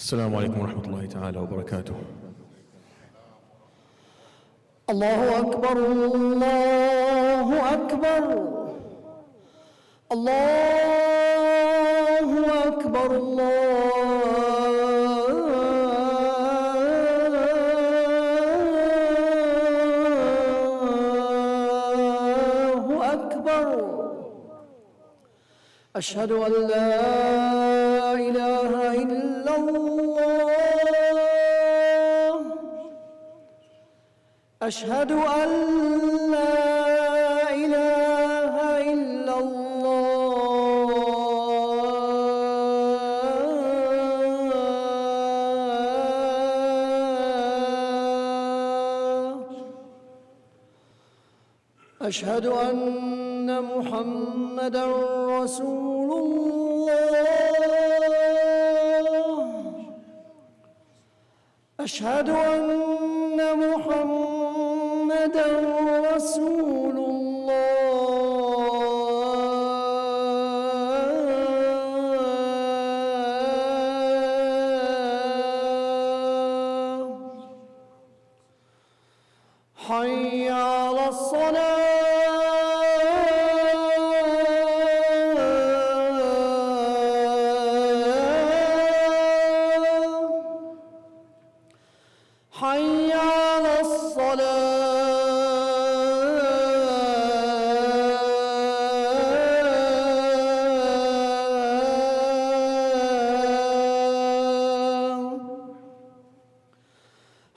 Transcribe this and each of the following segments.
السلام عليكم ورحمة الله تعالى وبركاته. الله أكبر الله أكبر الله أكبر الله أكبر. أشهد أن لا إله إلا الله. أشهد أن لا إله إلا الله. أشهد أن محمدًا رسول الله. أشهد أن محمدًا رسول الله. حي على الصلاة. حي على الصلاة.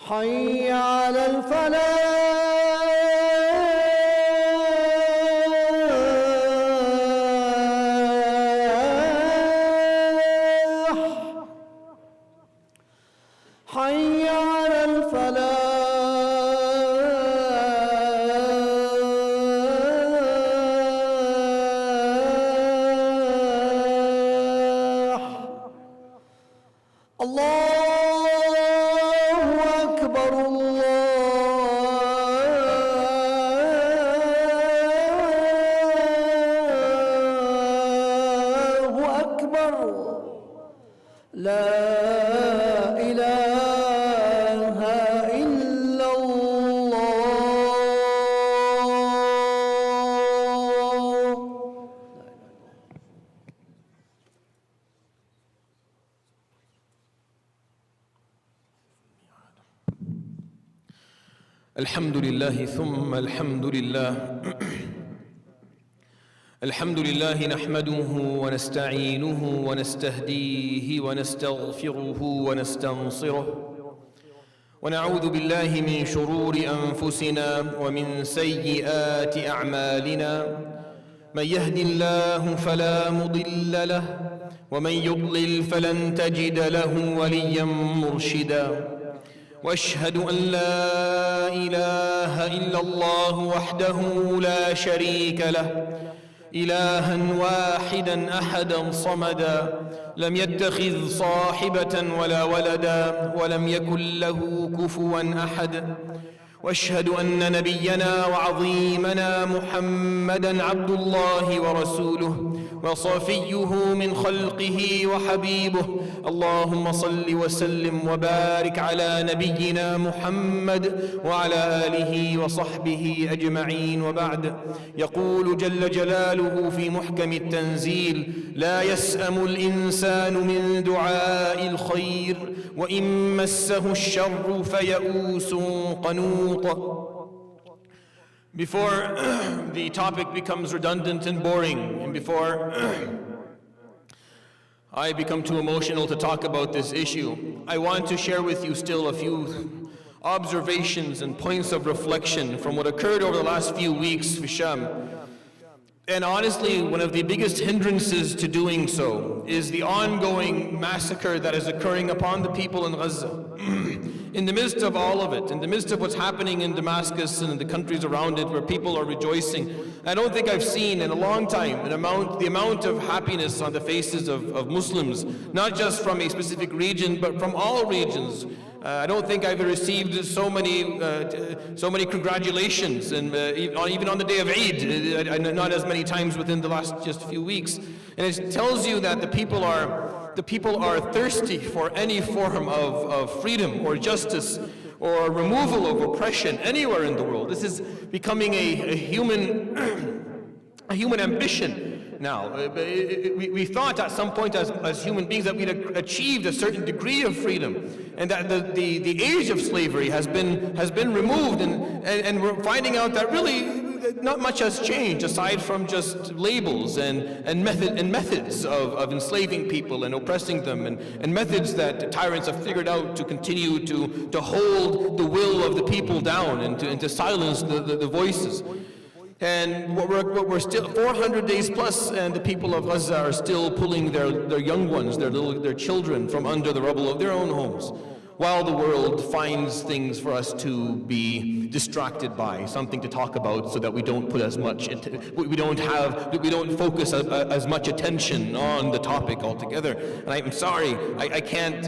حي على الفلاح. حي على الفلاح. الله أكبر الله أكبر. لا إله إلا الله. الحمد لله ثم الحمد لله. الحمد لله نحمده ونستعينه ونستهديه ونستغفره ونستنصره، ونعوذ بالله من شرور أنفسنا ومن سيئات أعمالنا. من يهد الله فلا مضل له، ومن يضلل فلن تجد له وليا مرشدا. واشهد ان لا اله الا الله وحده لا شريك له، الها واحدا احدا صمدا، لم يتخذ صاحبه ولا ولدا، ولم يكن له كفوا احد. واشهد ان نبينا وعظيمنا محمدا عبد الله ورسوله وصفيه من خلقه وحبيبه. اللهم صل وسلم وبارك على نبينا محمد وعلى آله وصحبه أجمعين، وبعد. يقول جل جلاله في محكم التنزيل: لا يسأم الإنسان من دعاء الخير وإن مسه الشر فيئوس قنوط. Before the topic becomes redundant and boring, and before I become too emotional to talk about this issue, I want to share with you still a few observations and points of reflection from what occurred over the last few weeks for Sham. And honestly, one of the biggest hindrances to doing so is the ongoing massacre that is occurring upon the people in Gaza. In the midst of all of it, in the midst of what's happening in Damascus and in the countries around it where people are rejoicing, I don't think I've seen in a long time the amount of happiness on the faces of Muslims, not just from a specific region, but from all regions. I don't think I've received so many congratulations, and even on the day of Eid, not as many times within the last just few weeks. And it tells you that the people are the people are thirsty for any form of freedom or justice or removal of oppression anywhere in the world. This is becoming a human a human ambition now. We thought at some point as human beings that we'd achieved a certain degree of freedom, and that the age of slavery has been removed, and we're finding out that really not much has changed aside from just labels and methods of enslaving people and oppressing them, and methods that tyrants have figured out to continue to hold the will of the people down and to silence the voices. And what we're still 400 days plus, and the people of Gaza are still pulling their young ones, their children from under the rubble of their own homes, while the world finds things for us to be distracted by, something to talk about, so that we don't put as much, we don't focus as much attention on the topic altogether. And I'm sorry, I can't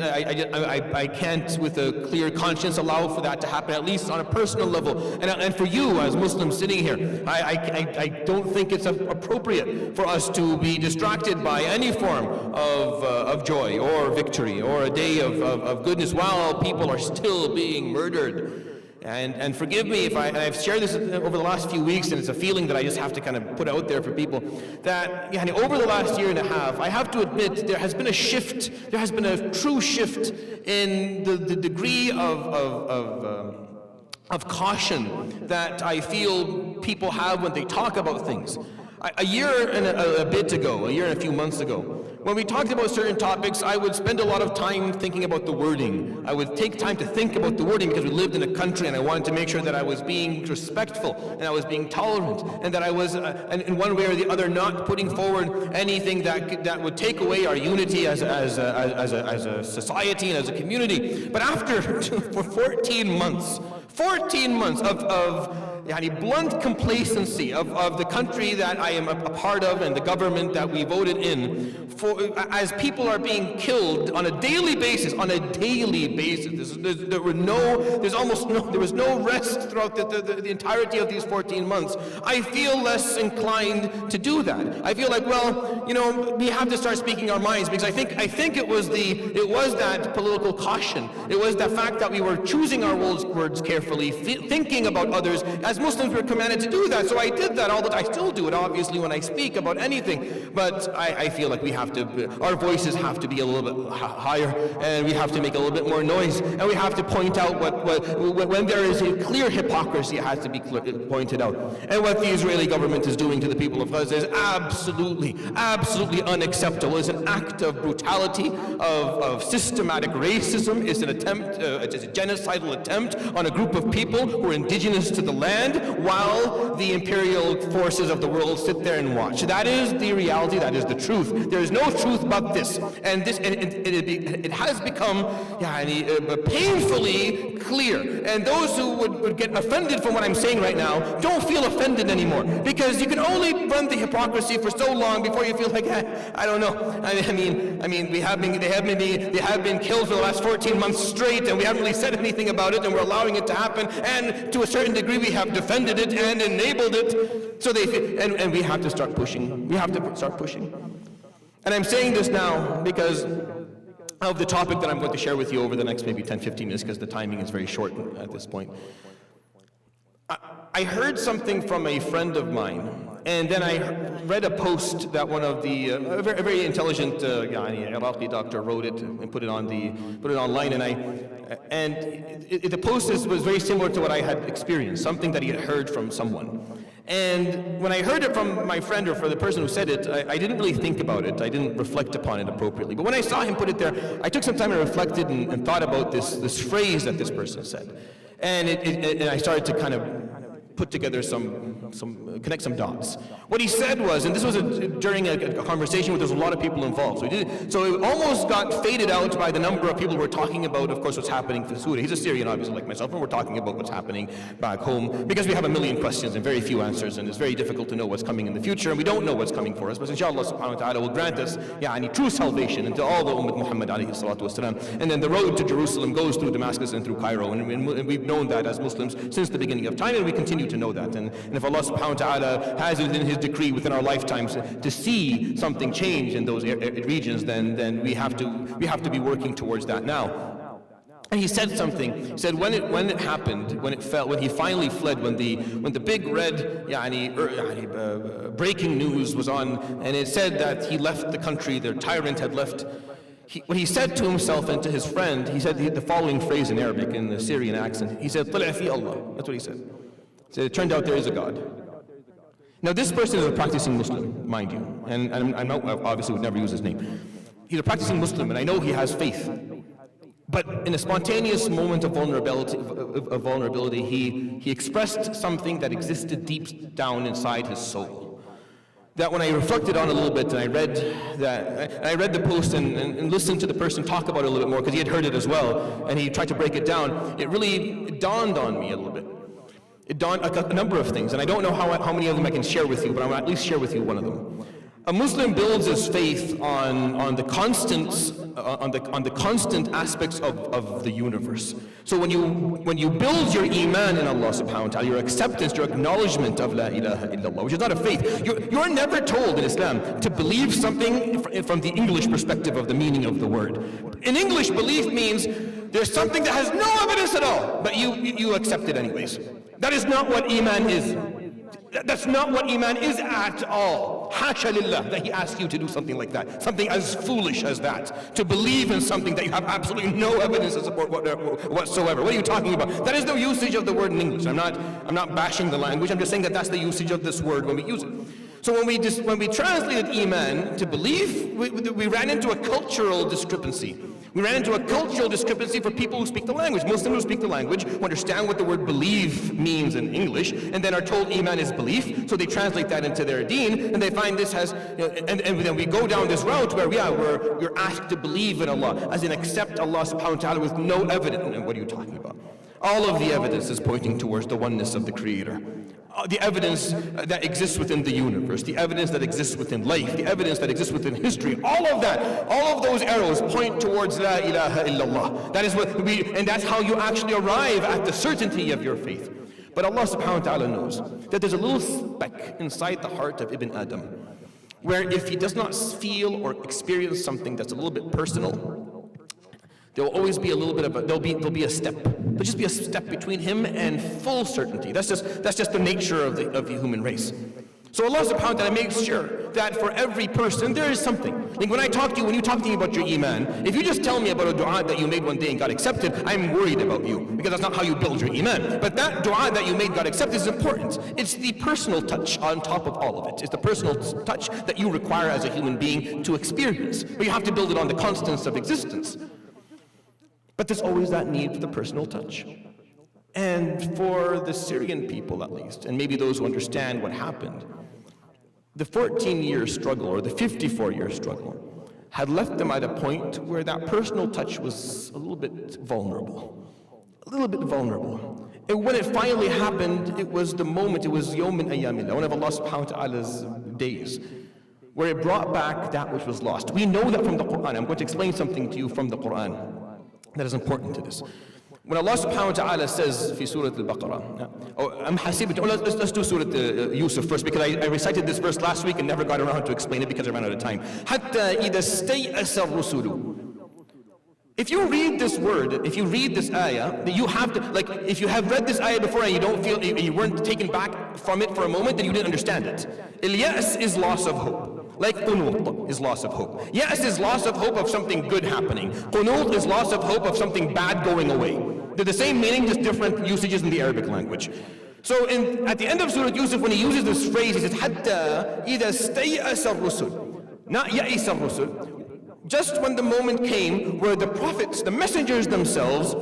with a clear conscience allow for that to happen, at least on a personal level. And for you as Muslims sitting here, I don't think it's appropriate for us to be distracted by any form of joy or victory or a day of goodness while people are still being murdered. And forgive me if I've shared this over the last few weeks, and it's a feeling that I just have to kind of put out there for people, that over the last year and a half, I have to admit there has been a shift, there has been a true shift in the degree of caution that I feel people have when they talk about things. A year and a few months ago, when we talked about certain topics, I would spend a lot of time thinking about the wording. I would take time to think about the wording because we lived in a country and I wanted to make sure that I was being respectful and I was being tolerant, and that I was, in one way or the other, not putting forward anything that would take away our unity as a society and as a community. But after for 14 months of blunt complacency of the country that I am a part of and the government that we voted in, as people are being killed on a daily basis, there was no rest throughout the entirety of these 14 months. I feel less inclined to do that. I feel like, we have to start speaking our minds, because I think it was that political caution. It was the fact that we were choosing our words carefully, thinking about others. As Muslims, we're commanded to do that, so I did that. I still do it, obviously, when I speak about anything. But I feel like our voices have to be a little bit higher, and we have to make a little bit more noise, and we have to point out when there is a clear hypocrisy, it has to be pointed out. And what the Israeli government is doing to the people of Gaza is absolutely unacceptable. It's an act of brutality, of systematic racism. It's an attempt, it's a genocidal attempt on a group of people who are indigenous to the land, while the imperial forces of the world sit there and watch. That is the reality, that is the truth. There is no truth but this. And it has become painfully clear. And those who would get offended from what I'm saying right now don't feel offended anymore, because you can only run the hypocrisy for so long before you feel like, I don't know. I mean, they have been killed for the last 14 months straight, and we haven't really said anything about it, and we're allowing it to happen. And to a certain degree, we have defended it and enabled it. So and we have to start pushing. We have to start pushing. And I'm saying this now because of the topic that I'm going to share with you over the next maybe 10-15 minutes, because the timing is very short at this point. I heard something from a friend of mine, and then I read a post that one of the a very intelligent Iraqi doctor wrote it and put it online, and the post was very similar to what I had experienced, something that he had heard from someone. And when I heard it from my friend, or for the person who said it, I didn't really think about it. I didn't reflect upon it appropriately. But when I saw him put it there, I took some time and reflected and thought about this phrase that this person said. And I started to kind of put together connect some dots. What he said was, and this was during a conversation where there's a lot of people involved, so it almost got faded out by the number of people who were talking about, of course, what's happening for Syria. He's a Syrian, obviously, like myself, and we're talking about what's happening back home, because we have a million questions and very few answers, and it's very difficult to know what's coming in the future, and we don't know what's coming for us, but inshallah subhanahu wa ta'ala will grant us true salvation into all the Ummah Muhammad alayhi salatu wasalam. And then the road to Jerusalem goes through Damascus and through Cairo, and we've known that as Muslims since the beginning of time, and we continue continue to know that. And if Allah subhanahu wa ta'ala has it in His decree within our lifetimes to see something change in those regions, then we have to be working towards that now. And he said something. He said when it happened, when he finally fled, when the big red breaking news was on, and it said that he left the country, the tyrant had left. What he said to himself and to his friend, he said the following phrase in Arabic, in the Syrian accent. He said, "Tala fi Allah." That's what he said. He said, it turned out there is a God. Now this person is a practicing Muslim, mind you, and I obviously would never use his name. He's a practicing Muslim, and I know he has faith. But in a spontaneous moment of vulnerability, he expressed something that existed deep down inside his soul. That when I reflected on a little bit, and I read the post and listened to the person talk about it a little bit more, because he had heard it as well, and he tried to break it down, it dawned on me a little bit. It dawned a number of things, and I don't know how many of them I can share with you, but I'll at least share with you one of them. A Muslim builds his faith on the constant aspects of the universe. So when you build your iman in Allah subhanahu wa ta'ala, your acceptance, your acknowledgement of la ilaha illallah, which is not a faith, you're never told in Islam to believe something from the English perspective of the meaning of the word. In English, belief means there's something that has no evidence at all, but you accept it anyways. That is not what iman is. That's not what iman is at all. Hasha lillah, that he asks you to do something like that. Something as foolish as that. To believe in something that you have absolutely no evidence to support whatsoever. What are you talking about? That is the usage of the word in English. I'm not bashing the language. I'm just saying that that's the usage of this word when we use it. So when we translated iman to belief, we ran into a cultural discrepancy. We ran into a cultural discrepancy for people who speak the language. Muslims who speak the language, who understand what the word believe means in English, and then are told iman is belief, so they translate that into their deen, and they find this has, and then we go down this route where, we're asked to believe in Allah, as in accept Allah subhanahu wa ta'ala with no evidence. And what are you talking about? All of the evidence is pointing towards the oneness of the Creator. The evidence that exists within the universe, the evidence that exists within life, the evidence that exists within history, all of that, all of those arrows point towards la ilaha illallah. That is and that's how you actually arrive at the certainty of your faith. But Allah subhanahu wa ta'ala knows that there's a little speck inside the heart of Ibn Adam, where if he does not feel or experience something that's a little bit personal, there will always be a little bit of there'll be a step. There'll just be a step between him and full certainty. That's just the nature of the human race. So Allah subhanahu wa ta'ala makes sure that for every person there is something. Like when you talk to me about your iman, if you just tell me about a dua that you made one day and got accepted, I'm worried about you, because that's not how you build your iman. But that dua that you made got accepted is important. It's the personal touch on top of all of it. It's the personal touch that you require as a human being to experience. But you have to build it on the constants of existence. But there's always that need for the personal touch. And for the Syrian people at least, and maybe those who understand what happened, the 14-year struggle or the 54-year struggle had left them at a point where that personal touch was a little bit vulnerable. A little bit vulnerable. And when it finally happened, it was the moment, it was Yawm min Ayyamillah, one of Allah subhanahu wa ta'ala's days, where it brought back that which was lost. We know that from the Quran. I'm going to explain something to you from the Quran that is important to this. When Allah subhanahu wa ta'ala says في Surah Al-Baqarah, let's do Surah Yusuf first, because I recited this verse last week and never got around to explain it because I ran out of time. حَتَّى إِذَا اسْتَيْأَسَ الرُّسُلُ. If you read this word, if you read this ayah, you have to, like, if you have read this ayah before and you don't feel, you weren't taken back from it for a moment, then you didn't understand it. Al-Ya'as is loss of hope. Like qunut is loss of hope. Ya'as is loss of hope of something good happening. Qunut is loss of hope of something bad going away. They're the same meaning, just different usages in the Arabic language. So at the end of Surah Yusuf, when he uses this phrase, he says, حَتَّى إِذَا اسْتَيْأَسَ الرُّسُلُ. Not يَئِسَ الرُّسُلُ. Just when the moment came where the prophets, the messengers themselves,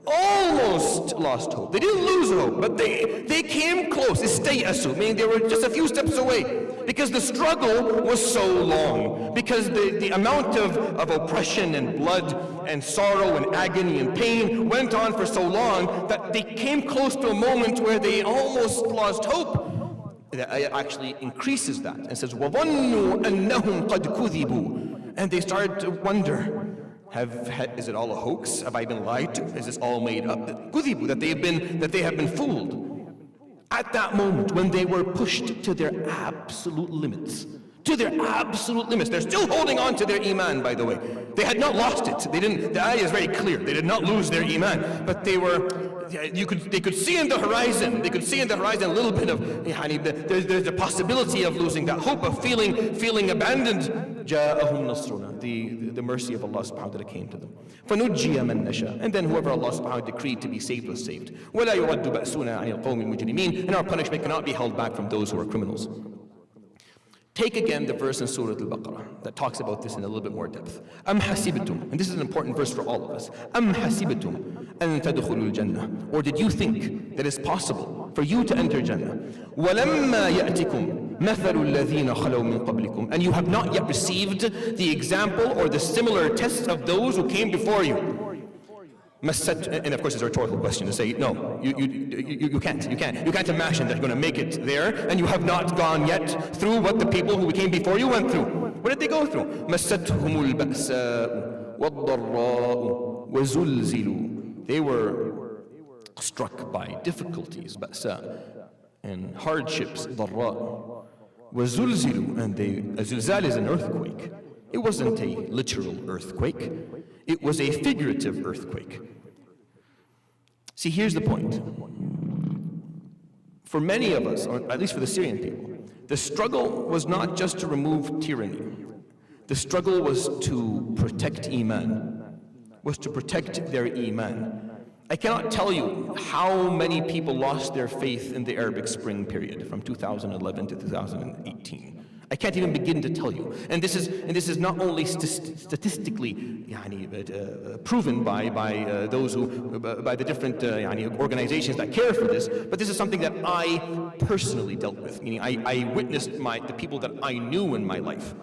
almost lost hope. They didn't lose hope, but they came close. Istay'asu, meaning they were just a few steps away. Because the struggle was so long. Because the amount of oppression and blood and sorrow and agony and pain went on for so long that they came close to a moment where they almost lost hope. The ayah actually increases that and says, وَظَنُّوا أَنَّهُمْ قَدْ كُذِبُوا. And they started to wonder, is it all a hoax? Have I been lied to? Is this all made up? Kudibu, that they have been fooled. At that moment, when they were pushed to their absolute limits, they're still holding on to their iman, by the way. They had not lost it. The ayah is very clear. They did not lose their iman, but they could see in the horizon, a little bit of, there's a possibility of losing that hope, of feeling abandoned. جاءهم نصرنا, the mercy of Allah subhanahu wa ta'ala came to them. فَنُجِّيَ مَن نَشَاءُ, and then whoever Allah subhanahu wa ta'ala decreed to be saved was saved. وَلَا يُرَدُّ بَأْسُنَا عَنِ الْقَوْمِ الْمُجْرِمِينَ, and our punishment cannot be held back from those who are criminals. Take again the verse in Surah Al-Baqarah that talks about this in a little bit more depth. أَمْ حَسِبْتُمْ, and this is an important verse for all of us. أَمْ حَسِبْتُمْ أَن تَدْخُلُوا الْجَنَّةِ, or did you think that it's possible for you to enter Jannah? وَلَمَّا يَأْتِكُمْ مَثَلُ الَّذِينَ خَلَوْا مِن قَبْلِكُمْ, and you have not yet received the example or the similar test of those who came before you. And of course it's a rhetorical question to say, no, you can't imagine that you're going to make it there, and you have not gone yet through what the people who came before you went through. What did they go through? مَسَّتْهُمُ الْبَأْسَاءُ وَالضَّرَّاءُ وَزُلْزِلُوا. They were struck by difficulties, ba'sa, and hardships, ضَرَّاءُ وَزُلْزِلُوا, and a zilzal is an earthquake. It wasn't a literal earthquake. It was a figurative earthquake. See, here's the point. For many of us, or at least for the Syrian people, the struggle was not just to remove tyranny. The struggle was to protect Iman, was to protect their Iman. I cannot tell you how many people lost their faith in the Arabic Spring period from 2011 to 2018. I can't even begin to tell you. And this is not only statistically proven by the different organizations that care for this, but this is something that I personally dealt with, meaning I witnessed the people that I knew in my life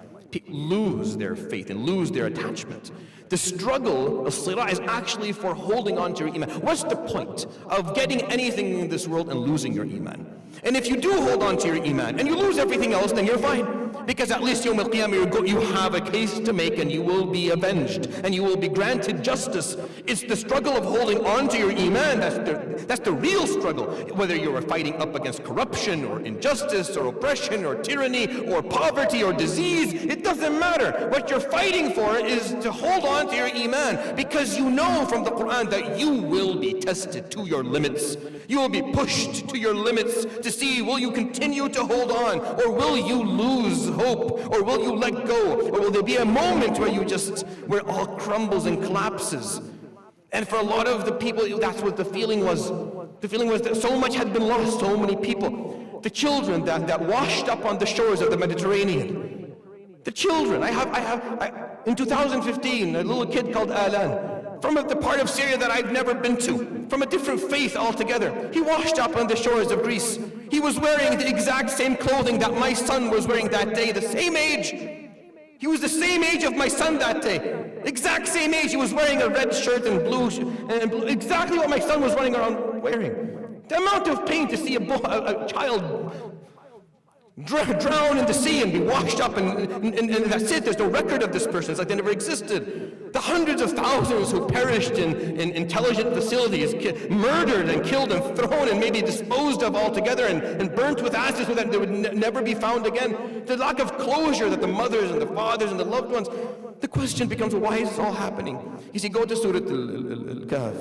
lose their faith and lose their attachment. The struggle, the sirah, is actually for holding on to your iman. What's the point of getting anything in this world and losing your iman? And if you do hold on to your iman and you lose everything else, then you're fine. Because at least Yawm al-Qiyamah you have a case to make, and you will be avenged and you will be granted justice. It's the struggle of holding on to your iman that's the real struggle. Whether you're fighting up against corruption or injustice or oppression or tyranny or poverty or disease, it doesn't matter. What you're fighting for is to hold on to your iman, because you know from the Quran that you will be tested to your limits. You will be pushed to your limits to see, will you continue to hold on, or will you lose hope, or will you let go, or will there be a moment where where it all crumbles and collapses? And for a lot of the people, that's what the feeling was. The feeling was that so much had been lost, so many people. The children that washed up on the shores of the Mediterranean. The children. In 2015, a little kid called Alan, from the part of Syria that I've never been to, from a different faith altogether. He washed up on the shores of Greece. He was wearing the exact same clothing that my son was wearing that day, the same age. He was the same age of my son that day. Exact same age. He was wearing a red shirt and blue, exactly what my son was running around wearing. The amount of pain to see a child drown in the sea and be washed up, and that's it. There's no record of this person. It's like they never existed. The hundreds of thousands who perished in intelligent facilities, murdered and killed and thrown and maybe disposed of altogether and burnt with ashes so that they would never be found again. The lack of closure that the mothers and the fathers and the loved ones. The question becomes, why is this all happening? You see, go to Surah Al-Kahf.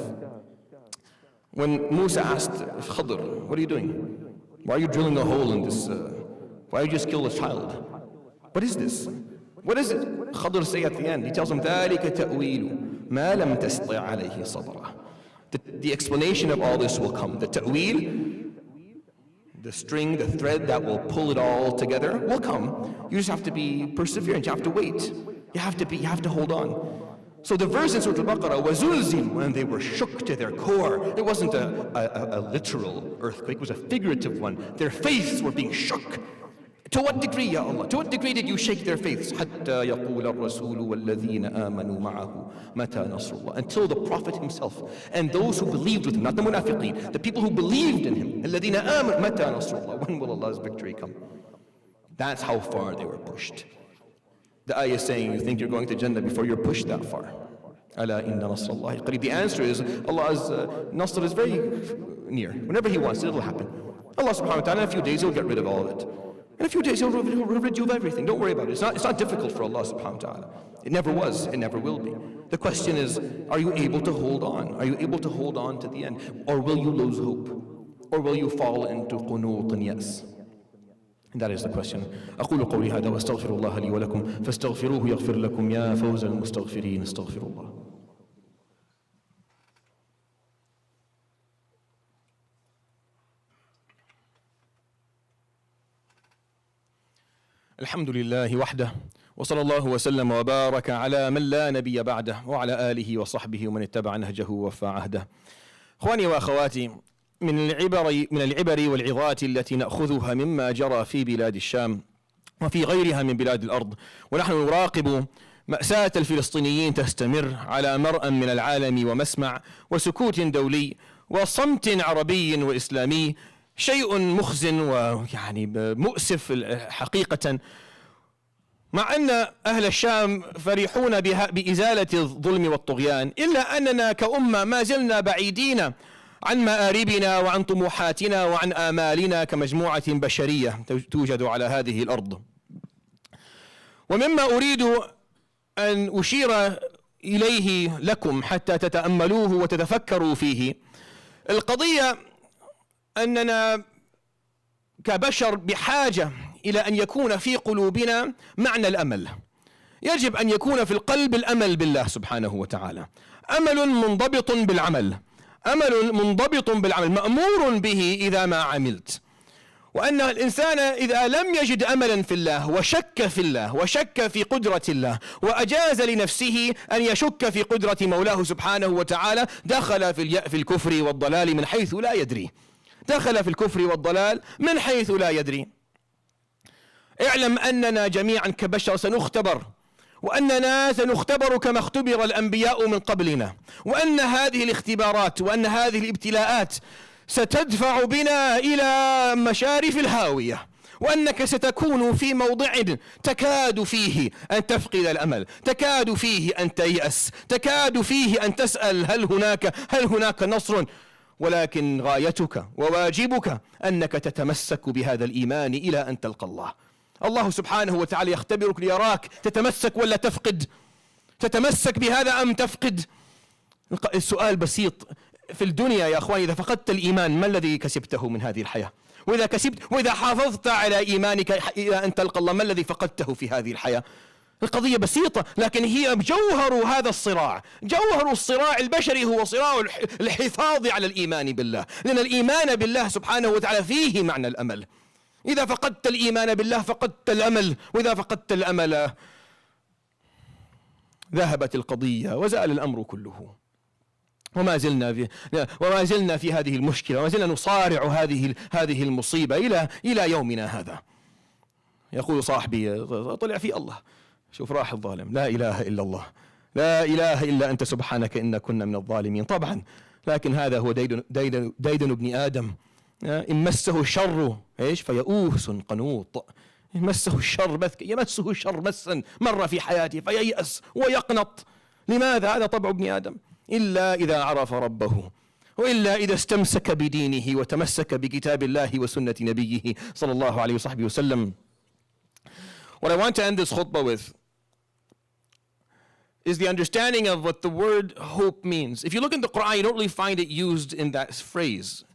When Musa asked Khadr, what are you doing? Why are you drilling a hole in this? Why did you just kill a child? What is this? What is it? Khadr say at the end, he tells him, ذَلِكَ تَأْوِيلُ مَا لَمْ تَسْطِعْ عَلَيْهِ صَبْرًا. The explanation of all this will come. The ta'wil, the string, the thread that will pull it all together will come. You just have to be perseverant. You have to wait. You have to hold on. So the verse in Surah Al-Baqarah was وَزُلْزِلُوا, when they were shook to their core. It wasn't a literal earthquake, it was a figurative one. Their faiths were being shook. To what degree, Ya Allah? To what degree did you shake their faiths? حَتَّى يَقُولَ الرَّسُولُ وَالَّذِينَ آمَنُوا مَعَهُ مَتَى نَصْرُ اللَّهِ, until the Prophet himself and those who believed with him, not the munafiqeen, the people who believed in him, الَّذِينَ آمَنُوا مَتَى نَصْرُ اللَّهِ, when will Allah's victory come? That's how far they were pushed. The ayah is saying, you think you're going to Jannah before you're pushed that far. أَلَا إِنَّ نَصْرَ اللَّهِ قَرِيبٌ. The answer is, Allah's Nasr is very near. Whenever He wants it, it'll happen. Allah subhanahu wa ta'ala, in a few days, He'll get rid of all of it. In a few days, He'll rid you of everything. Don't worry about it. It's not difficult for Allah subhanahu wa ta'ala. It never was. It never will be. The question is, are you able to hold on? Are you able to hold on to the end? Or will you lose hope? Or will you fall into qunut and yes? And that is the question. أقول قولي هذا واستغفر الله لي ولكم فاستغفروه يغفر لكم يا فوز المستغفرين استغفر الله. الحمد لله وحده وصلى الله وسلم وبارك على من لا نبي بعده وعلى آله وصحبه ومن اتبع نهجه ووفى عهده. إخواني وأخواتي، من العبر والعظات التي نأخذها مما جرى في بلاد الشام وفي غيرها من بلاد الأرض، ونحن نراقب مأساة الفلسطينيين تستمر على مرأى من العالم ومسمع وسكوت دولي وصمت عربي وإسلامي، شيء مخزن ويعني مؤسف حقيقة. مع أن أهل الشام فرحون بإزالة الظلم والطغيان، إلا أننا كأمة ما زلنا بعيدين عن مآربنا وعن طموحاتنا وعن آمالنا كمجموعة بشرية توجد على هذه الأرض. ومما أريد أن أشير إليه لكم حتى تتأملوه وتتفكروا فيه، القضية أننا كبشر بحاجة إلى أن يكون في قلوبنا معنى الأمل. يجب أن يكون في القلب الأمل بالله سبحانه وتعالى، أمل منضبط بالعمل، أمل منضبط بالعمل مأمور به إذا ما عملت. وأن الإنسان إذا لم يجد أملا في الله وشك في الله وشك في قدرة الله وأجاز لنفسه أن يشك في قدرة مولاه سبحانه وتعالى، دخل في الكفر والضلال من حيث لا يدري. دخل في الكفر والضلال من حيث لا يدري. اعلم أننا جميعا كبشر سنختبر، وأننا سنختبر كما اختبر الأنبياء من قبلنا، وأن هذه الاختبارات وأن هذه الابتلاءات ستدفع بنا إلى مشارف الهاوية، وأنك ستكون في موضع تكاد فيه أن تفقد الأمل، تكاد فيه أن تيأس، تكاد فيه أن تسأل هل هناك نصر. ولكن غايتك وواجبك أنك تتمسك بهذا الإيمان إلى أن تلقى الله. الله سبحانه وتعالى يختبرك ليراك تتمسك ولا تفقد، تتمسك بهذا أم تفقد. السؤال بسيط في الدنيا يا أخواني، إذا فقدت الإيمان ما الذي كسبته من هذه الحياة؟ وإذا حافظت على إيمانك إلى أن تلقى الله ما الذي فقدته في هذه الحياة؟ القضية بسيطة، لكن هي جوهر هذا الصراع. جوهر الصراع البشري هو صراع الحفاظ على الإيمان بالله، لأن الإيمان بالله سبحانه وتعالى فيه معنى الأمل. إذا فقدت الإيمان بالله فقدت الأمل، وإذا فقدت الأمل ذهبت القضية وزال الأمر كله. وما زلنا في هذه المشكلة، وما زلنا نصارع هذه المصيبة إلى يومنا هذا. يقول صاحبي طلع في الله، شوف راح الظالم، لا إله إلا الله، لا إله إلا أنت سبحانك إنا كنا من الظالمين. طبعا، لكن هذا هو ديدن ابن آدم. إن مسه الشر فيئوس قنوط. يمسه الشر مسا مر في حياته فييأس ويقنط. لماذا؟ هذا طبع ابن آدم. إلا إذا عرف ربه، وإلا إذا استمسك بدينه وتمسك بكتاب الله وسنة نبيه صلى الله عليه وصحبه وسلم. What I want to end this khutbah with is the understanding of what the word hope means. If you look in the Quran, you don't really find it used in that phrase.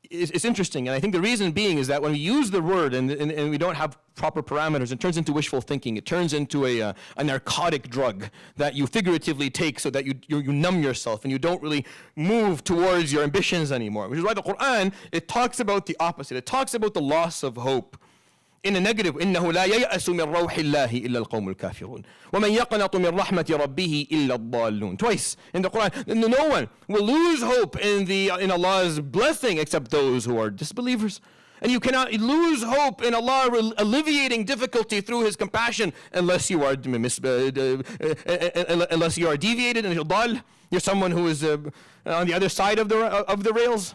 It's interesting, and I think the reason being is that when we use the word and we don't have proper parameters, it turns into wishful thinking. It turns into a narcotic drug that you figuratively take so that you numb yourself and you don't really move towards your ambitions anymore. Which is why the Quran, it talks about the opposite. It talks about the loss of hope. In a negative, إنه لا ييأس من روح الله إلا القوم الكافرون ومن يقنط من رحمة ربه إلا الضالون. Twice in the Quran, no one will lose hope in Allah's blessing except those who are disbelievers. And you cannot lose hope in Allah alleviating difficulty through His compassion unless you are deviated and you're dal. You're someone who is on the other side of the rails.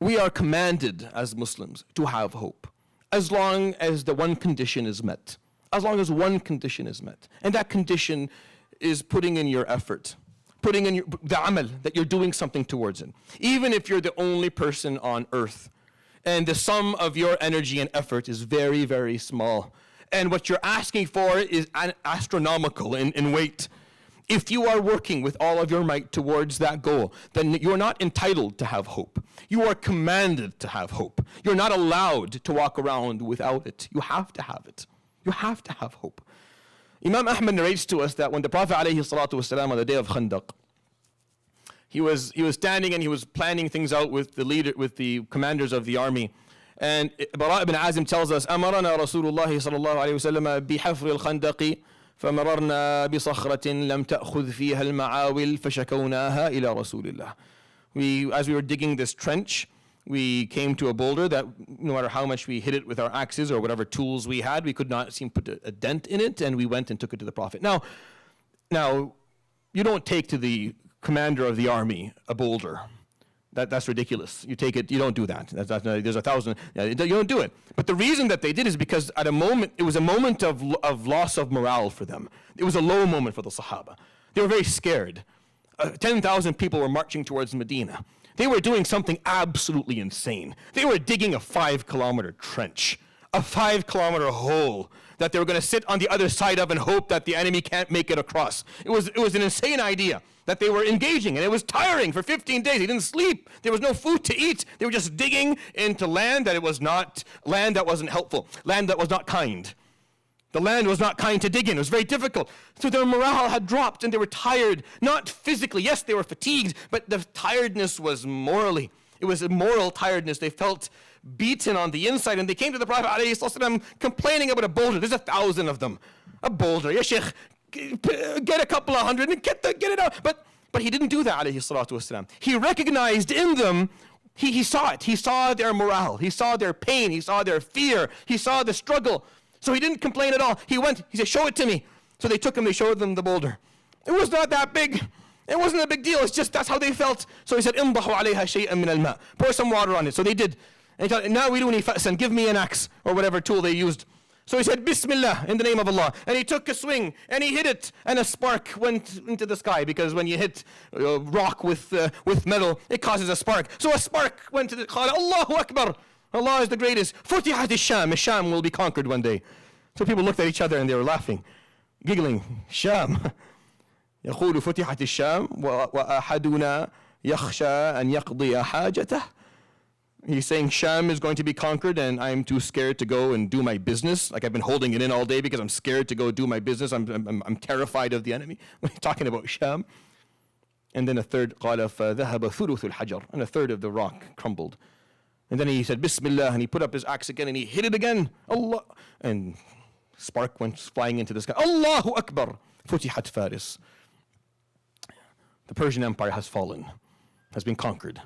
We are commanded as Muslims to have hope as long as the one condition is met. As long as one condition is met. And that condition is putting in your effort, putting in the amal, that you're doing something towards it. Even if you're the only person on earth, and the sum of your energy and effort is very, very small, and what you're asking for is astronomical in weight. If you are working with all of your might towards that goal, then you're not entitled to have hope. You are commanded to have hope. You're not allowed to walk around without it. You have to have it. You have to have hope. Imam Ahmad narrates to us that when the Prophet ﷺ on the day of Khandaq, he was standing and he was planning things out with the commanders of the army. And Bara ibn Azim tells us, أمرنا رسول الله صلى الله عليه وسلم بحفر الخندق فمررنا بصخرة لم تأخذ فيها المعاول فشكوناها إلى رسول الله. As we were digging this trench, we came to a boulder that no matter how much we hit it with our axes or whatever tools we had, we could not seem to put a dent in it, and we went and took it to the Prophet. Now, you don't take to the commander of the army a boulder. That's ridiculous. You take it, you don't do that. There's 1,000, you don't do it. But the reason that they did is because at a moment, it was a moment of loss of morale for them. It was a low moment for the Sahaba. They were very scared. 10,000 people were marching towards Medina. They were doing something absolutely insane. They were digging a 5-kilometer trench, a 5-kilometer hole that they were going to sit on the other side of and hope that the enemy can't make it across. It was an insane idea that they were engaging, and it was tiring for 15 days. They didn't sleep. There was no food to eat. They were just digging into land that wasn't helpful, land that was not kind. The land was not kind to dig in. It was very difficult. So their morale had dropped and they were tired, not physically. Yes, they were fatigued, but the tiredness was morally. It was a moral tiredness. They felt beaten on the inside, and they came to the Prophet ﷺ complaining about a boulder. There's 1,000 of them. A boulder. Ya Sheikh, get a couple of hundred and get it out. But he didn't do that, ﷺ. He recognized in them, he saw it. He saw their morale. He saw their pain. He saw their fear. He saw the struggle. So he didn't complain at all. He said, show it to me. So they took him, they showed them the boulder. It was not that big. It wasn't a big deal. It's just that's how they felt. So he said, انضحوا عليها شيئا من الماء. Pour some water on it. So they did. And he told, now we do any fa'san, give me an axe or whatever tool they used. So he said, Bismillah, in the name of Allah. And he took a swing and he hit it, and a spark went into the sky, because when you hit rock with metal, it causes a spark. So a spark went to the sky. Allahu Akbar. Allah is the greatest. Futihat Sham. Sham will be conquered one day. So people looked at each other and they were laughing, giggling. Sham. يقول فتحت الشام وأحدنا يخشى أن يقضي حاجته. He's saying Sham is going to be conquered and I'm too scared to go and do my business. Like I've been holding it in all day because I'm scared to go do my business. I'm terrified of the enemy. We're talking about Sham. And then a third, قال فذهب ثلث الحجر. And a third of the rock crumbled. And then he said, Bismillah, and he put up his axe again and he hit it again. Allah. And spark went flying into the sky. Allahu Akbar. Futihat Faris. The Persian Empire has fallen, has been conquered.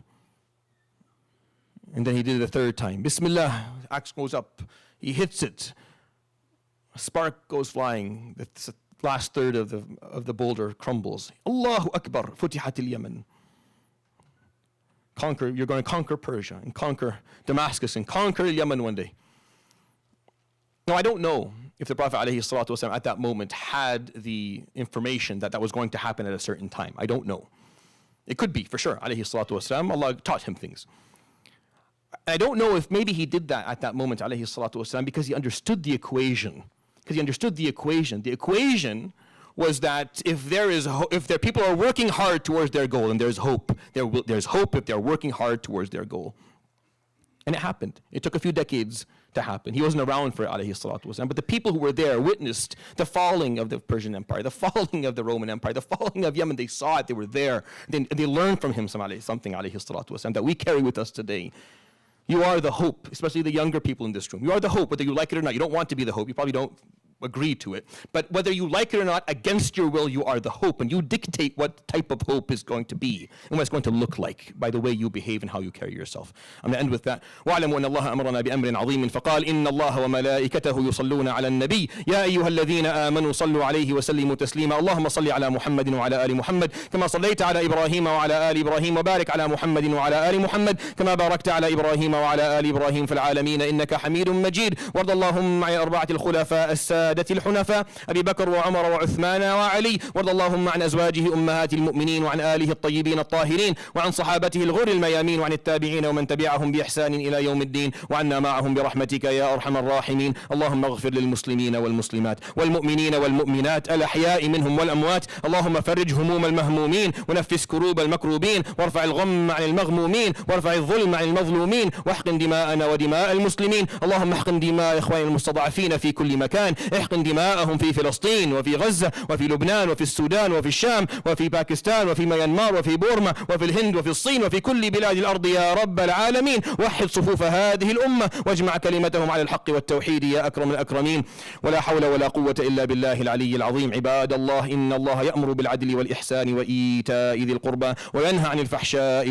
And then he did it a third time. Bismillah, axe goes up. He hits it. A spark goes flying. The last third of the boulder crumbles. Allahu Akbar. Futihat al-Yaman. You're going to conquer Persia and conquer Damascus and conquer Yemen one day. Now, I don't know if the Prophet ﷺ at that moment had the information that was going to happen at a certain time. I don't know. It could be, for sure. ﷺ, Allah taught him things. I don't know if maybe he did that at that moment, ﷺ, because he understood the equation. The equation was that if people are working hard towards their goal, and there's hope. There's hope if they're working hard towards their goal. And it happened. It took a few decades to happen. He wasn't around for it, ﷺ, but the people who were there witnessed the falling of the Persian Empire, the falling of the Roman Empire, the falling of Yemen. They saw it. They were there. They learned from him something, ﷺ, that we carry with us today. You are the hope, especially the younger people in this room. You are the hope, whether you like it or not. You don't want to be the hope. You probably don't agree to it. But whether you like it or not, against your will, you are the hope. And you dictate what type of hope is going to be and what it's going to look like by the way you behave and how you carry yourself. I'm going to end with that. وَاعْلَمُوا أَنَّ اللَّهَ أَمَرَنَا بِأَمْرٍ عَظِيمٍ فَقَالَ إِنَّ اللَّهَ وَمَلَائِكَتَهُ يُصَلُّونَ عَلَى النَّبِيِّ يَا أَيُّهَا الَّذِينَ آمَنُوا صَلُّوا عَلَيْهِ وَسَلِّمُوا تَسْلِيمًا اللهم صل على محمد وعلى آل محمد كما صليت على إبراهيم وعلى آل إبراهيم وبارك على محمد وعلى آل محمد كما باركت على إبراهيم وعلى آل إبراهيم في العالمين إنك حميد مجيد وارض اللهم عن أربعة الخلفاء السادة السادة الحنفاء أبي بكر وعمر وعثمان وعلي، وارض اللهم عن أزواجه أمهات المؤمنين وعن آله الطيبين الطاهرين وعن صحابته الغر الميامين وعن التابعين ومن تبعهم بإحسان إلى يوم الدين، وعنا معهم برحمتك يا أرحم الراحمين. اللهم اغفر للمسلمين والمسلمات والمؤمنين والمؤمنات الأحياء منهم والأموات. اللهم فرج هموم المهمومين ونفس كروب المكروبين، وارفع الغم عن المغمومين، وارفع الظلم عن المظلومين، واحقن دماءنا ودماء المسلمين. اللهم احقن دماء إخواننا المستضعفين في كل مكان، احقن دماءهم في فلسطين وفي غزة وفي لبنان وفي السودان وفي الشام وفي باكستان وفي ميانمار وفي بورما وفي الهند وفي الصين وفي كل بلاد الأرض يا رب العالمين. وحد صفوف هذه الأمة واجمع كلمتهم على الحق والتوحيد يا أكرم الأكرمين. ولا حول ولا قوة إلا بالله العلي العظيم. عباد الله، إن الله يأمر بالعدل والإحسان وإيتاء ذي القربى وينهى عن الفحشاء